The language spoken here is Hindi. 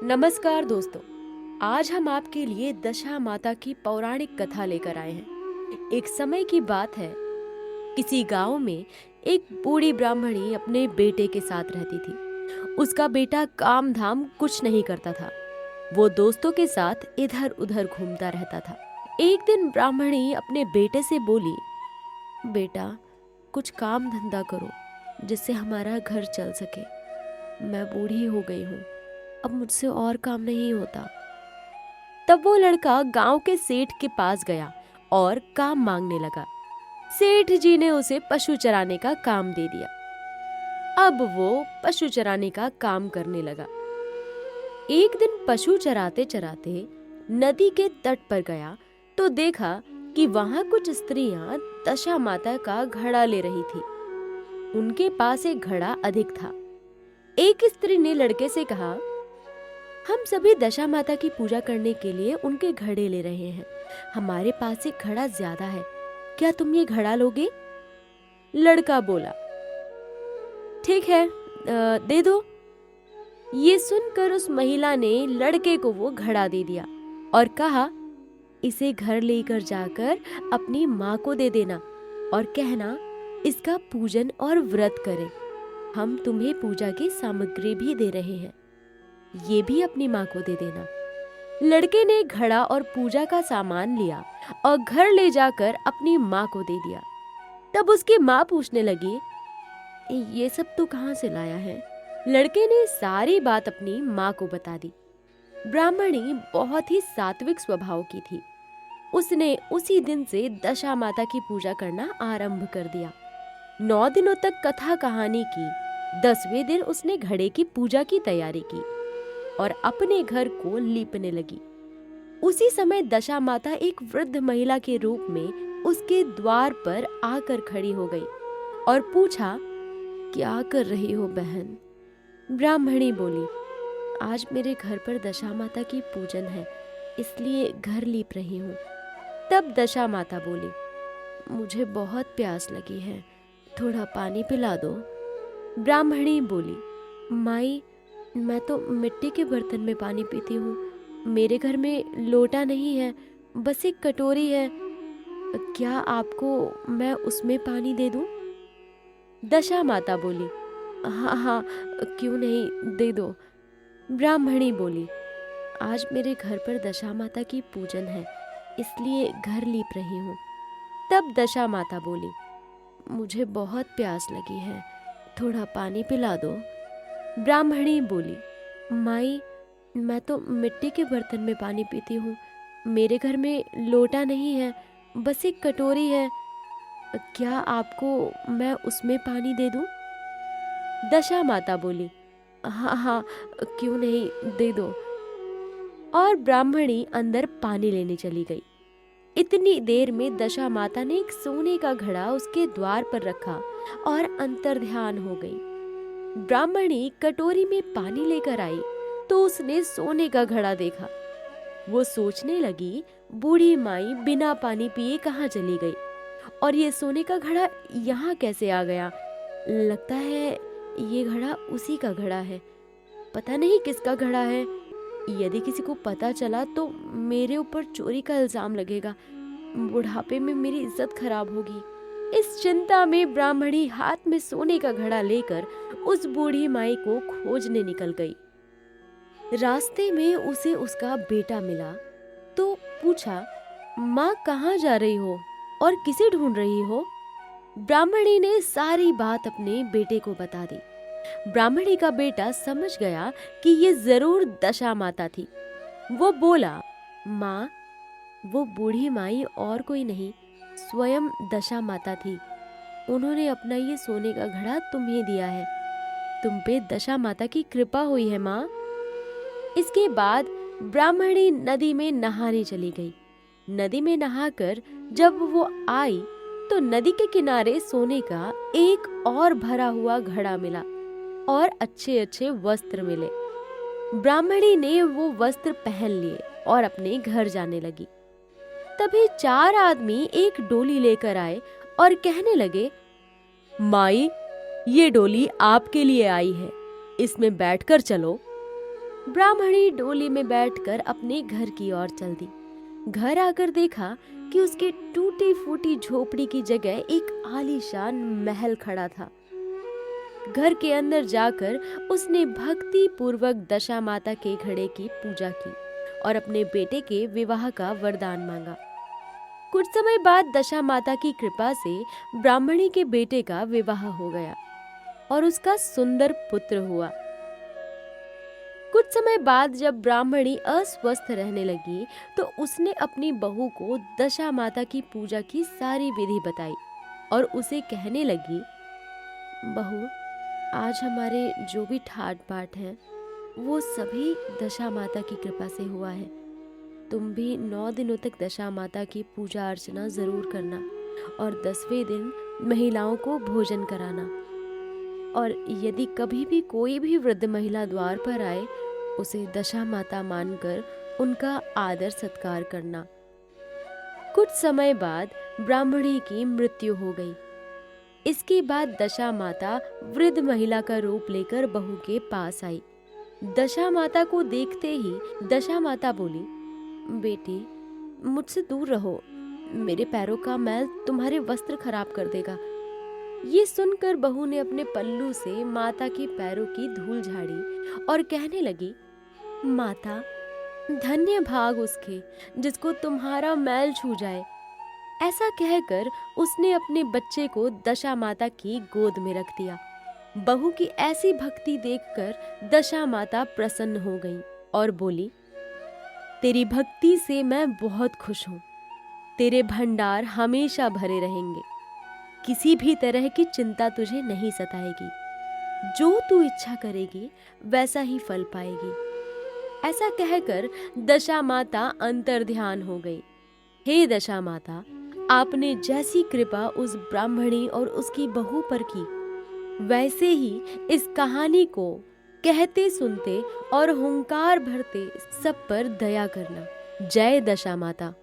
नमस्कार दोस्तों। आज हम आपके लिए दशा माता की पौराणिक कथा लेकर आए हैं। एक समय की बात है, किसी गांव में एक बूढ़ी ब्राह्मणी अपने बेटे के साथ रहती थी। उसका बेटा काम धाम कुछ नहीं करता था। वो दोस्तों के साथ इधर उधर घूमता रहता था। एक दिन ब्राह्मणी अपने बेटे से बोली, बेटा कुछ काम धंधा करो जिससे हमारा घर चल सके। मैं बूढ़ी हो गई हूँ, अब मुझसे और काम नहीं होता। तब वो लड़का गांव के सेठ के पास गया और काम मांगने लगा। सेठ जी ने उसे पशु चराने का काम दे दिया। अब वो पशु चराने का काम करने लगा। एक दिन पशु चराते चराते नदी के तट पर गया तो देखा कि वहां कुछ स्त्रियां दशा माता का घड़ा ले रही थी। उनके पास एक घड़ा अधिक था। एक स्त्री ने लड़के से कहा, हम सभी दशा माता की पूजा करने के लिए उनके घड़े ले रहे हैं। हमारे पास एक घड़ा ज्यादा है, क्या तुम ये घड़ा लोगे? लड़का बोला, ठीक है, दे दो। ये सुनकर उस महिला ने लड़के को वो घड़ा दे दिया और कहा, इसे घर लेकर जाकर अपनी माँ को दे देना और कहना इसका पूजन और व्रत करें। हम तुम्हें पूजा की सामग्री भी दे रहे हैं, ये भी अपनी माँ को दे देना। लड़के ने घड़ा और पूजा का सामान लिया और घर ले जाकर अपनी माँ को दे दिया। तब उसकी माँ पूछने लगी, ये सब तू कहाँ से लाया है? लड़के ने सारी बात अपनी माँ को बता दी। ब्राह्मणी बहुत ही सात्विक स्वभाव की थी। उसने उसी दिन से दशा माता की पूजा करना आरंभ कर दिया। 9 दिनों तक कथा कहानी की। 10वें दिन उसने घड़े की पूजा की तैयारी की और अपने घर को लीपने लगी। उसी समय दशा माता एक वृद्ध महिला के रूप में उसके द्वार पर आकर खड़ी हो गई और पूछा, क्या कर रही हो बहन? ब्राह्मणी बोली, आज मेरे घर पर दशा माता की पूजन है, इसलिए घर लीप रही हूँ। तब दशा माता बोली, मुझे बहुत प्यास लगी है, थोड़ा पानी पिला दो। ब्राह्मणी बोली, माई मैं तो मिट्टी के बर्तन में पानी पीती हूँ, मेरे घर में लोटा नहीं है, बस एक कटोरी है, क्या आपको मैं उसमें पानी दे दूँ? दशा माता बोली, हाँ हाँ, क्यों नहीं, दे दो। ब्राह्मणी बोली, आज मेरे घर पर दशा माता की पूजन है, इसलिए घर लीप रही हूँ। तब दशा माता बोली, मुझे बहुत प्यास लगी है, थोड़ा पानी पिला दो। ब्राह्मणी बोली, माई मैं तो मिट्टी के बर्तन में पानी पीती हूँ, मेरे घर में लोटा नहीं है, बस एक कटोरी है, क्या आपको मैं उसमें पानी दे दूँ? दशा माता बोली, हाँ हाँ, क्यों नहीं, दे दो। और ब्राह्मणी अंदर पानी लेने चली गई। इतनी देर में दशा माता ने एक सोने का घड़ा उसके द्वार पर रखा और अंतर्ध्यान हो गई। ब्राह्मणी कटोरी में पानी लेकर आई तो उसने सोने का घड़ा देखा। वो सोचने लगी, बूढ़ी माई बिना पानी पिए कहाँ चली गई और ये सोने का घड़ा यहाँ कैसे आ गया? लगता है ये घड़ा उसी का घड़ा है, पता नहीं किसका घड़ा है। यदि किसी को पता चला तो मेरे ऊपर चोरी का इल्जाम लगेगा, बुढ़ापे में मेरी इज्जत खराब होगी। इस चिंता में ब्राह्मणी हाथ में सोने का घड़ा लेकर उस बूढ़ी माई को खोजने निकल गई। रास्ते में उसे उसका बेटा मिला तो पूछा, माँ कहाँ जा रही हो और किसे ढूंढ रही हो? ब्राह्मणी ने सारी बात अपने बेटे को बता दी। ब्राह्मणी का बेटा समझ गया कि ये जरूर दशा माता थी। वो बोला, माँ वो बूढ़ी माई और कोई नहीं, स्वयं दशा माता थी। उन्होंने अपना ये सोने का घड़ा तुम्हें दिया है, तुम पे दशा माता की कृपा हुई है माँ। इसके बाद ब्राह्मणी नदी में नहाने चली गई। नदी में नहाकर जब वो आई तो नदी के किनारे सोने का एक और भरा हुआ घड़ा मिला और अच्छे अच्छे वस्त्र मिले। ब्राह्मणी ने वो वस्त्र पहन लिए और अपने घर जाने लगी। तभी 4 आदमी एक डोली लेकर आए और कहने लगे, माई ये डोली आपके लिए आई है, इसमें बैठकर चलो। ब्राह्मणी डोली में बैठकर अपने घर की ओर चल दी। घर आकर देखा कि उसके टूटी फूटी झोपड़ी की जगह एक आलीशान महल खड़ा था। घर के अंदर जाकर उसने भक्ति पूर्वक दशा माता के घड़े की पूजा की और अपने बेटे के विवाह का वरदान मांगा। कुछ समय बाद दशा माता की कृपा से ब्राह्मणी के बेटे का विवाह हो गया और उसका सुंदर पुत्र हुआ। कुछ समय बाद जब ब्राह्मणी अस्वस्थ रहने लगी तो उसने अपनी बहू को दशा माता की पूजा की सारी विधि बताई और उसे कहने लगी, बहू, आज हमारे जो भी ठाट बाट हैं वो सभी दशा माता की कृपा से हुआ है। तुम भी 9 दिनों तक दशा माता की पूजा अर्चना जरूर करना और 10वें दिन महिलाओं को भोजन कराना। और यदि कभी भी कोई भी वृद्ध महिला द्वार पर आए, उसे दशा माता मानकर उनका आदर सत्कार करना। कुछ समय बाद ब्राह्मणी की मृत्यु हो गई। इसके बाद दशा माता वृद्ध महिला का रूप लेकर बहू के पास आई। दशा माता को देखते ही दशा माता बोली, बेटी, मुझसे दूर रहो, मेरे पैरों का मैल तुम्हारे वस्त्र खराब कर देगा। ये सुनकर बहू ने अपने पल्लू से माता के पैरों की धूल झाड़ी और कहने लगी, माता, धन्य भाग उसके जिसको तुम्हारा मैल छू जाए। ऐसा कहकर उसने अपने बच्चे को दशा माता की गोद में रख दिया। बहू की ऐसी भक्ति देखकर दशा माता प्रसन्न हो गई और बोली, तेरी भक्ति से मैं बहुत खुश हूँ। तेरे भंडार हमेशा भरे रहेंगे। किसी भी तरह की चिंता तुझे नहीं सताएगी। जो तू इच्छा करेगी वैसा ही फल पाएगी। ऐसा कहकर दशा माता अंतर्ध्यान हो गई। हे दशा माता, आपने जैसी कृपा उस ब्राह्मणी और उसकी बहू पर की, वैसे ही इस कहानी को कहते सुनते और हुंकार भरते सब पर दया करना। जय दशा माता।